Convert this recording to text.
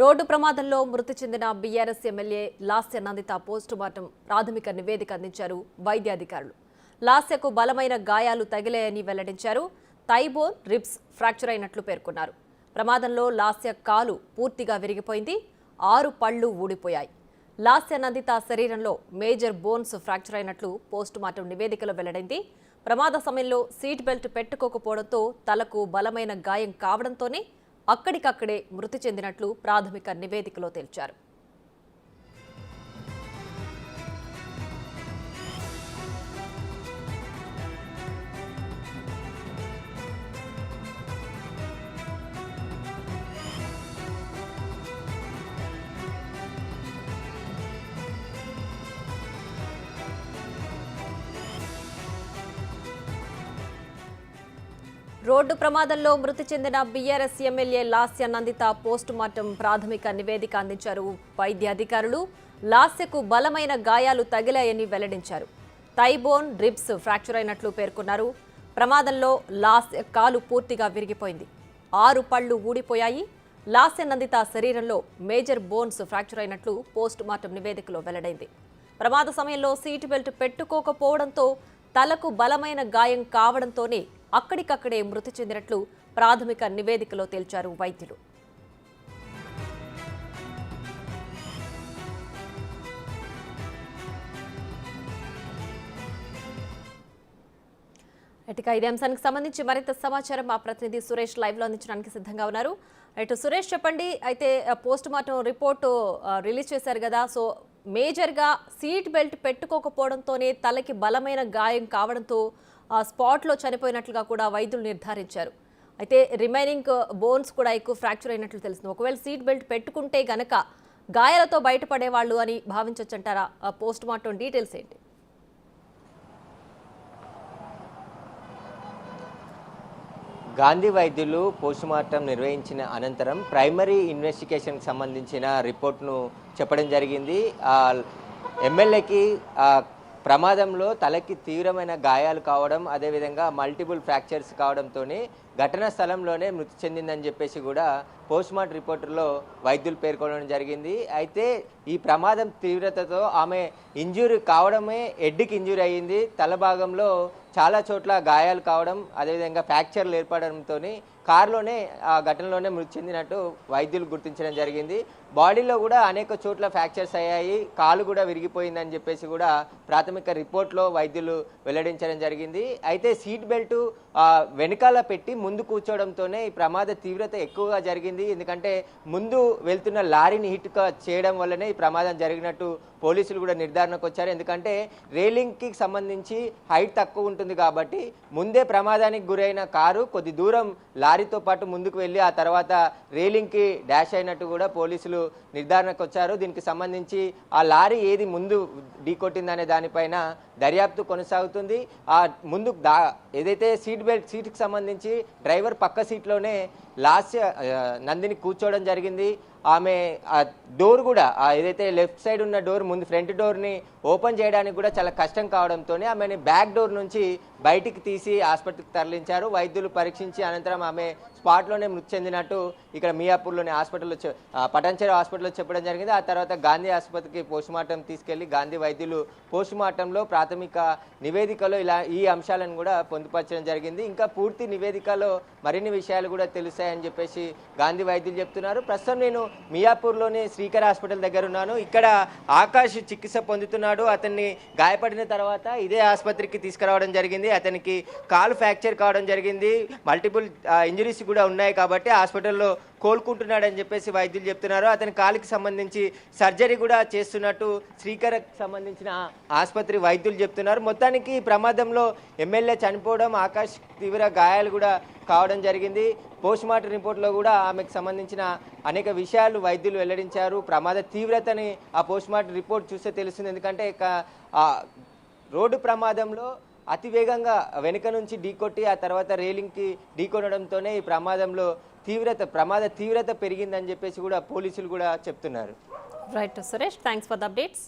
Road ప్రమాదంలో మృతి చెందిన BRS MLA Lasya Nanditha postmortem ప్రాథమిక నివేదిక అందించారు వైద్యాధికారులు. లాస్యకు బలమైన గాయాలు తగిలాయని వెల్లడించారు. థైబోన్, రిబ్స్ ఫ్రాక్చర్ అయినట్లు పేర్కొన్నారు. ప్రమాదంలో లాస్య కాలు పూర్తిగా విరిగిపోయింది. 6 పళ్లు ఊడిపోయాయి. లాస్య నందిత శరీరంలో మేజర్ బోన్స్ ఫ్రాక్చర్ అయినట్లు పోస్టుమార్టం నివేదికలో వెల్లడైంది. ప్రమాద సమయంలో సీట్ బెల్ట్ పెట్టుకోకపోవడంతో తలకు బలమైన గాయం కావడంతోనే అక్కడికక్కడే మృతి చెందినట్లు ప్రాథమిక నివేదికలో తేల్చారు. రోడ్డు ప్రమాదంలో మృతి చెందిన BRS MLA Lasya Nanditha postmortem ప్రాథమిక నివేదిక అందించారు వైద్యాధికారులు. లాస్యకు బలమైన గాయాలు తగిలాయని వెల్లడించారు. థైబోన్, రిబ్స్ ఫ్రాక్చర్ అయినట్లు పేర్కొన్నారు. ప్రమాదంలో లాస్య కాలు పూర్తిగా విరిగిపోయింది. 6 పళ్లు ఊడిపోయాయి. లాస్య నందిత శరీరంలో మేజర్ బోన్స్ ఫ్రాక్చర్ అయినట్లు పోస్టుమార్టం నివేదికలో వెల్లడైంది. ప్రమాద సమయంలో సీటు బెల్ట్ పెట్టుకోకపోవడంతో తలకు బలమైన గాయం కావడంతోనే అక్కడికక్కడే మృతి చెందినట్లు ప్రాథమిక నివేదికలో తేల్చారు వైద్యులు. ఇదే అంశానికి సంబంధించి మరింత సమాచారం మా ప్రతినిధి సురేష్ లైవ్ లో అందించడానికి సిద్ధంగా ఉన్నారు. సురేష్, చెప్పండి. అయితే పోస్ట్ మార్టం రిపోర్టు రిలీజ్ చేశారు కదా, సో మేజర్గా సీట్ బెల్ట్ పెట్టుకోకపోవడంతోనే తలకి బలమైన గాయం కావడంతో స్పాట్లో చనిపోయినట్లుగా కూడా వైద్యులు నిర్ధారించారు. అయితే రిమైనింగ్ బోన్స్ కూడా ఎక్కువ ఫ్రాక్చర్ అయినట్లు తెలుస్తుంది. ఒకవేళ సీట్ బెల్ట్ పెట్టుకుంటే గనక గాయాలతో బయటపడేవాళ్ళు అని భావించొచ్చంటారా? పోస్ట్ మార్టం డీటెయిల్స్ ఏంటి? గాంధీ వైద్యులు పోస్టుమార్టం నిర్వహించిన అనంతరం ప్రైమరీ ఇన్వెస్టిగేషన్కి సంబంధించిన రిపోర్ట్ను చెప్పడం జరిగింది. ఎమ్మెల్యేకి ప్రమాదంలో తలకి తీవ్రమైన గాయాలు కావడం, అదేవిధంగా మల్టిపుల్ ఫ్రాక్చర్స్ కావడంతో ఘటనా స్థలంలోనే మృతి చెందిందని చెప్పేసి కూడా పోస్ట్మార్టం రిపోర్టులో వైద్యులు పేర్కొనడం జరిగింది. అయితే ఈ ప్రమాదం తీవ్రతతో ఆమె ఇంజూరీ కావడమే, హెడ్కి ఇంజూరీ అయ్యింది. తల భాగంలో చాలా చోట్ల గాయాలు కావడం, అదేవిధంగా ఫ్రాక్చర్లు ఏర్పడంతో కారులోనే ఆ ఘటనలోనే మృతి చెందినట్టు వైద్యులు గుర్తించడం జరిగింది. బాడీలో కూడా అనేక చోట్ల ఫ్రాక్చర్స్ అయ్యాయి, కాలు కూడా విరిగిపోయిందని చెప్పేసి కూడా ప్రాథమిక రిపోర్ట్లో వైద్యులు వెల్లడించడం జరిగింది. అయితే సీట్ బెల్ట్ వెనకాల పెట్టి ముందు కూర్చోవడంతోనే ఈ ప్రమాద తీవ్రత ఎక్కువగా జరిగింది. ఎందుకంటే ముందు వెళ్తున్న లారీని హిట్ చేయడం వల్లనే ఈ ప్రమాదం జరిగినట్టు పోలీసులు కూడా నిర్ధారణకు వచ్చారు. ఎందుకంటే రైలింగ్కి సంబంధించి హైట్ తక్కువ ఉంటుంది కాబట్టి ముందే ప్రమాదానికి గురైన కారు కొద్ది దూరం లారీతో పాటు ముందుకు వెళ్ళి ఆ తర్వాత రైలింగ్కి డాష్ అయినట్టు కూడా పోలీసులు నిర్ధారణకు వచ్చారు. దీనికి సంబంధించి ఆ లారీ ఏది ముందు ఢీకొట్టిందనే దానిపైన దర్యాప్తు కొనసాగుతుంది. ఆ ముందు ఏదైతే సీట్కి సంబంధించి డ్రైవర్ పక్క సీట్లోనే లాస్య నందిని కూర్చోవడం జరిగింది. ఆమె ఆ డోర్ కూడా ఏదైతే లెఫ్ట్ సైడ్ ఉన్న డోర్, ముందు ఫ్రంట్ డోర్ని ఓపెన్ చేయడానికి కూడా చాలా కష్టం కావడంతో ఆమెని బ్యాక్ డోర్ నుంచి బయటికి తీసి ఆసుపత్రికి తరలించారు. వైద్యులు పరీక్షించి అనంతరం ఆమె స్పాట్లోనే మృతి చెందినట్టు ఇక్కడ మియాపూర్లోని హాస్పిటల్లో, పటాన్చెరు హాస్పిటల్లో చెప్పడం జరిగింది. ఆ తర్వాత గాంధీ ఆసుపత్రికి పోస్టుమార్టం తీసుకెళ్లి గాంధీ వైద్యులు పోస్టుమార్టంలో ప్రాథమిక నివేదికలో ఈ అంశాలను కూడా పొందుపరచడం జరిగింది. ఇంకా పూర్తి నివేదికలో మరిన్ని విషయాలు కూడా తెలుస్తాయని చెప్పేసి గాంధీ వైద్యులు చెప్తున్నారు. ప్రస్తుతం నేను మియాపూర్లోని శ్రీకర్ హాస్పిటల్ దగ్గర ఉన్నాను. ఇక్కడ ఆకాష్ చికిత్స పొందుతున్నాడు. అతన్ని గాయపడిన తర్వాత ఇదే ఆసుపత్రికి తీసుకురావడం జరిగింది. అతనికి కాలు ఫ్రాక్చర్ కావడం జరిగింది, మల్టిపుల్ ఇంజరీస్ కూడా ఉన్నాయి కాబట్టి హాస్పిటల్లో కోలుకుంటున్నాడని చెప్పేసి వైద్యులు చెప్తున్నారు. అతని కాలుకి సంబంధించి సర్జరీ కూడా చేస్తున్నట్టు శ్రీకర్కి సంబంధించిన ఆసుపత్రి వైద్యులు చెప్తున్నారు. మొత్తానికి ప్రమాదంలో ఎమ్మెల్యే చనిపోవడం, ఆకాష్ తీవ్ర గాయాలు కూడా కావడం జరిగింది. పోస్ట్మార్టం రిపోర్ట్లో కూడా ఆమెకు సంబంధించిన అనేక విషయాలు వైద్యులు వెల్లడించారు. ప్రమాద తీవ్రతని ఆ పోస్ట్మార్టం రిపోర్ట్ చూస్తే తెలుస్తుంది. ఎందుకంటే రోడ్డు ప్రమాదంలో అతివేగంగా వెనుక నుంచి ఢీకొట్టి ఆ తర్వాత రైలింగ్కి ఢీకొనడంతోనే ఈ ప్రమాద తీవ్రత పెరిగిందని చెప్పేసి కూడా పోలీసులు కూడా చెప్తున్నారు. Right Suresh, thanks for the updates.